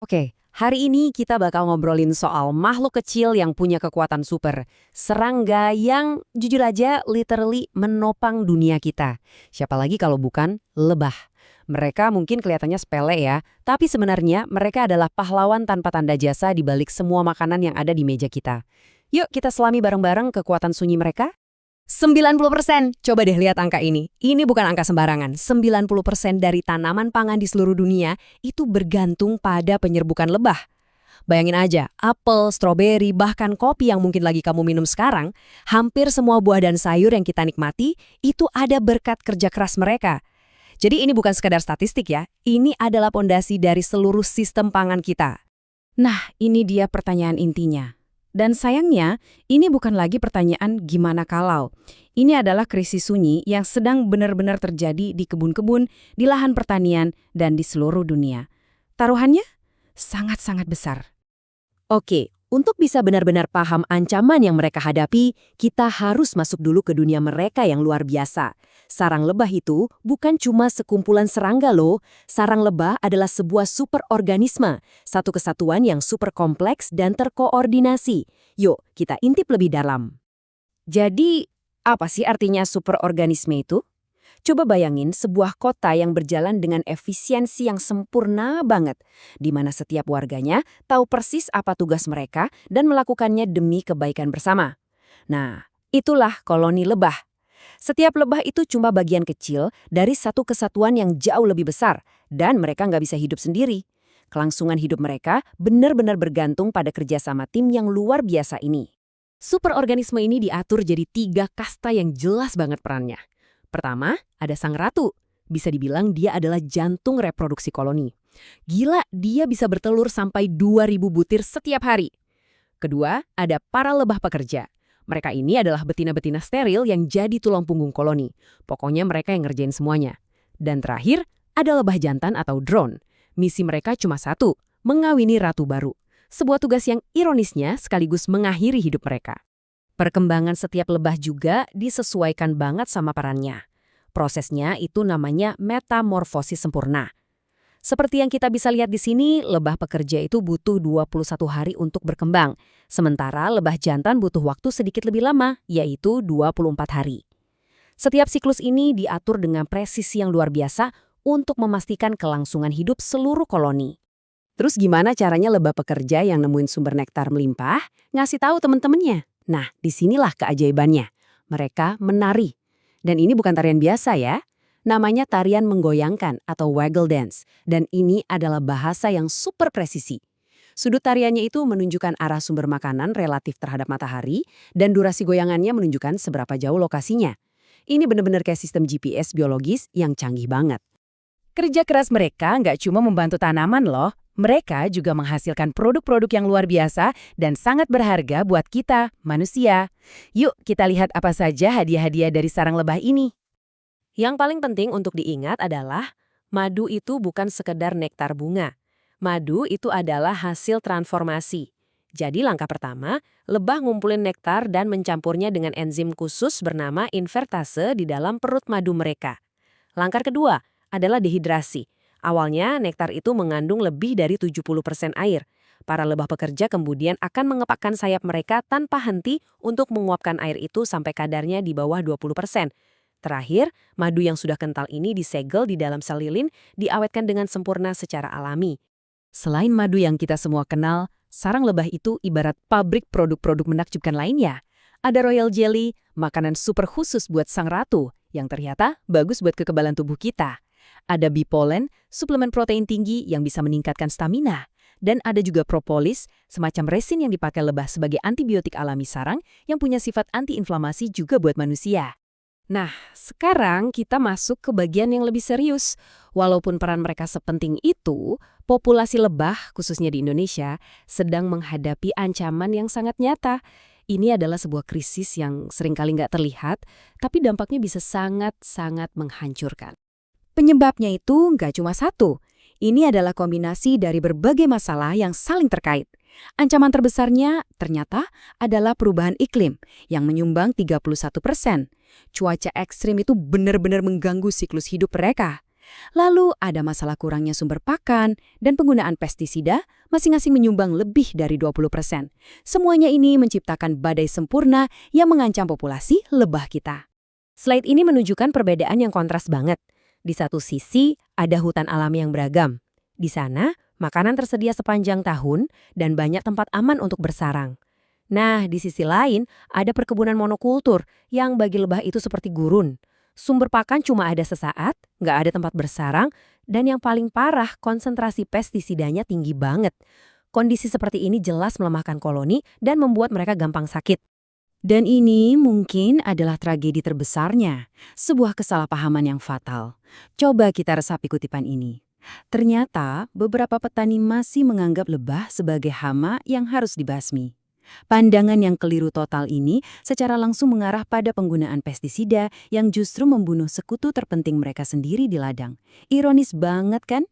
Oke, hari ini kita bakal ngobrolin soal makhluk kecil yang punya kekuatan super. Serangga yang jujur aja literally menopang dunia kita. Siapa lagi kalau bukan lebah. Mereka mungkin kelihatannya sepele ya, tapi sebenarnya mereka adalah pahlawan tanpa tanda jasa di balik semua makanan yang ada di meja kita. Yuk kita selami bareng-bareng kekuatan sunyi mereka. 90%. Coba deh lihat angka ini. Ini bukan angka sembarangan. 90% dari tanaman pangan di seluruh dunia itu bergantung pada penyerbukan lebah. Bayangin aja, apel, stroberi, bahkan kopi yang mungkin lagi kamu minum sekarang, hampir semua buah dan sayur yang kita nikmati itu ada berkat kerja keras mereka. Jadi ini bukan sekadar statistik ya, ini adalah pondasi dari seluruh sistem pangan kita. Nah, ini dia pertanyaan intinya. Dan sayangnya, ini bukan lagi pertanyaan gimana kalau. Ini adalah krisis sunyi yang sedang benar-benar terjadi di kebun-kebun, di lahan pertanian, dan di seluruh dunia. Taruhannya sangat-sangat besar. Oke, untuk bisa benar-benar paham ancaman yang mereka hadapi, kita harus masuk dulu ke dunia mereka yang luar biasa. Sarang lebah itu bukan cuma sekumpulan serangga loh. Sarang lebah adalah sebuah superorganisme, satu kesatuan yang super kompleks dan terkoordinasi. Yuk, kita intip lebih dalam. Jadi, apa sih artinya superorganisme itu? Coba bayangin sebuah kota yang berjalan dengan efisiensi yang sempurna banget, di mana setiap warganya tahu persis apa tugas mereka dan melakukannya demi kebaikan bersama. Nah, itulah koloni lebah. Setiap lebah itu cuma bagian kecil dari satu kesatuan yang jauh lebih besar, dan mereka nggak bisa hidup sendiri. Kelangsungan hidup mereka benar-benar bergantung pada kerjasama tim yang luar biasa ini. Superorganisme ini diatur jadi 3 kasta yang jelas banget perannya. Pertama, ada sang ratu. Bisa dibilang dia adalah jantung reproduksi koloni. Gila, dia bisa bertelur sampai 2.000 butir setiap hari. Kedua, ada para lebah pekerja. Mereka ini adalah betina-betina steril yang jadi tulang punggung koloni. Pokoknya mereka yang ngerjain semuanya. Dan terakhir, ada lebah jantan atau drone. Misi mereka cuma satu, mengawini ratu baru. Sebuah tugas yang ironisnya sekaligus mengakhiri hidup mereka. Perkembangan setiap lebah juga disesuaikan banget sama perannya. Prosesnya itu namanya metamorfosis sempurna. Seperti yang kita bisa lihat di sini, lebah pekerja itu butuh 21 hari untuk berkembang. Sementara lebah jantan butuh waktu sedikit lebih lama, yaitu 24 hari. Setiap siklus ini diatur dengan presisi yang luar biasa untuk memastikan kelangsungan hidup seluruh koloni. Terus gimana caranya lebah pekerja yang nemuin sumber nektar melimpah ngasih tahu teman-temannya? Nah, disinilah keajaibannya. Mereka menari. Dan ini bukan tarian biasa ya. Namanya tarian menggoyangkan atau waggle dance. Dan ini adalah bahasa yang super presisi. Sudut tariannya itu menunjukkan arah sumber makanan relatif terhadap matahari dan durasi goyangannya menunjukkan seberapa jauh lokasinya. Ini benar-benar kayak sistem GPS biologis yang canggih banget. Kerja keras mereka nggak cuma membantu tanaman loh, mereka juga menghasilkan produk-produk yang luar biasa dan sangat berharga buat kita, manusia. Yuk kita lihat apa saja hadiah-hadiah dari sarang lebah ini. Yang paling penting untuk diingat adalah madu itu bukan sekedar nektar bunga. Madu itu adalah hasil transformasi. Jadi langkah pertama, lebah ngumpulin nektar dan mencampurnya dengan enzim khusus bernama invertase di dalam perut madu mereka. Langkah kedua adalah dehidrasi. Awalnya, nektar itu mengandung lebih dari 70% air. Para lebah pekerja kemudian akan mengepakkan sayap mereka tanpa henti untuk menguapkan air itu sampai kadarnya di bawah 20%. Terakhir, madu yang sudah kental ini disegel di dalam sel lilin, diawetkan dengan sempurna secara alami. Selain madu yang kita semua kenal, sarang lebah itu ibarat pabrik produk-produk menakjubkan lainnya. Ada royal jelly, makanan super khusus buat sang ratu, yang ternyata bagus buat kekebalan tubuh kita. Ada bee pollen, suplemen protein tinggi yang bisa meningkatkan stamina. Dan ada juga propolis, semacam resin yang dipakai lebah sebagai antibiotik alami sarang yang punya sifat antiinflamasi juga buat manusia. Nah, sekarang kita masuk ke bagian yang lebih serius. Walaupun peran mereka sepenting itu, populasi lebah, khususnya di Indonesia, sedang menghadapi ancaman yang sangat nyata. Ini adalah sebuah krisis yang seringkali nggak terlihat, tapi dampaknya bisa sangat-sangat menghancurkan. Penyebabnya itu nggak cuma satu. Ini adalah kombinasi dari berbagai masalah yang saling terkait. Ancaman terbesarnya ternyata adalah perubahan iklim yang menyumbang 31%. Cuaca ekstrim itu benar-benar mengganggu siklus hidup mereka. Lalu ada masalah kurangnya sumber pakan dan penggunaan pestisida masing-masing menyumbang lebih dari 20%. Semuanya ini menciptakan badai sempurna yang mengancam populasi lebah kita. Slide ini menunjukkan perbedaan yang kontras banget. Di satu sisi, ada hutan alami yang beragam. Di sana, makanan tersedia sepanjang tahun dan banyak tempat aman untuk bersarang. Nah, di sisi lain, ada perkebunan monokultur yang bagi lebah itu seperti gurun. Sumber pakan cuma ada sesaat, nggak ada tempat bersarang, dan yang paling parah, konsentrasi pestisidanya tinggi banget. Kondisi seperti ini jelas melemahkan koloni dan membuat mereka gampang sakit. Dan ini mungkin adalah tragedi terbesarnya, sebuah kesalahpahaman yang fatal. Coba kita resapi kutipan ini. Ternyata beberapa petani masih menganggap lebah sebagai hama yang harus dibasmi. Pandangan yang keliru total ini secara langsung mengarah pada penggunaan pestisida yang justru membunuh sekutu terpenting mereka sendiri di ladang. Ironis banget kan?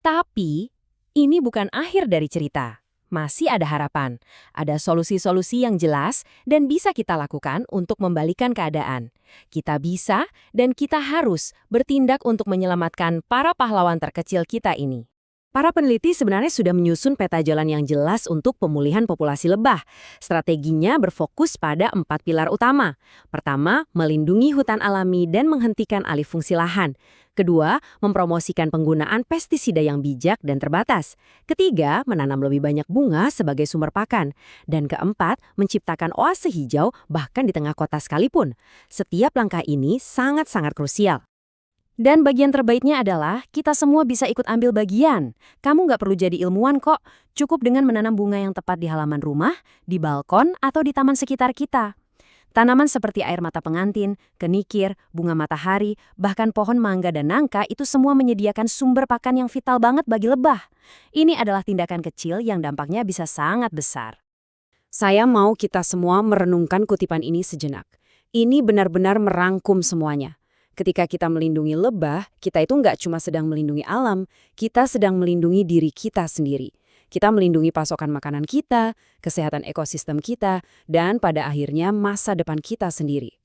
Tapi, ini bukan akhir dari cerita. Masih ada harapan. Ada solusi-solusi yang jelas dan bisa kita lakukan untuk membalikan keadaan. Kita bisa dan kita harus bertindak untuk menyelamatkan para pahlawan terkecil kita ini. Para peneliti sebenarnya sudah menyusun peta jalan yang jelas untuk pemulihan populasi lebah. Strateginya berfokus pada 4 pilar utama. Pertama, melindungi hutan alami dan menghentikan alih fungsi lahan. Kedua, mempromosikan penggunaan pestisida yang bijak dan terbatas. Ketiga, menanam lebih banyak bunga sebagai sumber pakan. Dan keempat, menciptakan oase hijau bahkan di tengah kota sekalipun. Setiap langkah ini sangat-sangat krusial. Dan bagian terbaiknya adalah kita semua bisa ikut ambil bagian. Kamu nggak perlu jadi ilmuwan kok, cukup dengan menanam bunga yang tepat di halaman rumah, di balkon, atau di taman sekitar kita. Tanaman seperti air mata pengantin, kenikir, bunga matahari, bahkan pohon mangga dan nangka itu semua menyediakan sumber pakan yang vital banget bagi lebah. Ini adalah tindakan kecil yang dampaknya bisa sangat besar. Saya mau kita semua merenungkan kutipan ini sejenak. Ini benar-benar merangkum semuanya. Ketika kita melindungi lebah, kita itu nggak cuma sedang melindungi alam, kita sedang melindungi diri kita sendiri. Kita melindungi pasokan makanan kita, kesehatan ekosistem kita, dan pada akhirnya masa depan kita sendiri.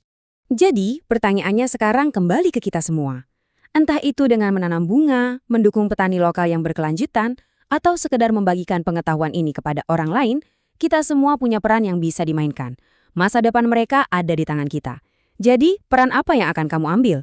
Jadi, pertanyaannya sekarang kembali ke kita semua. Entah itu dengan menanam bunga, mendukung petani lokal yang berkelanjutan, atau sekedar membagikan pengetahuan ini kepada orang lain, kita semua punya peran yang bisa dimainkan. Masa depan mereka ada di tangan kita. Jadi, peran apa yang akan kamu ambil?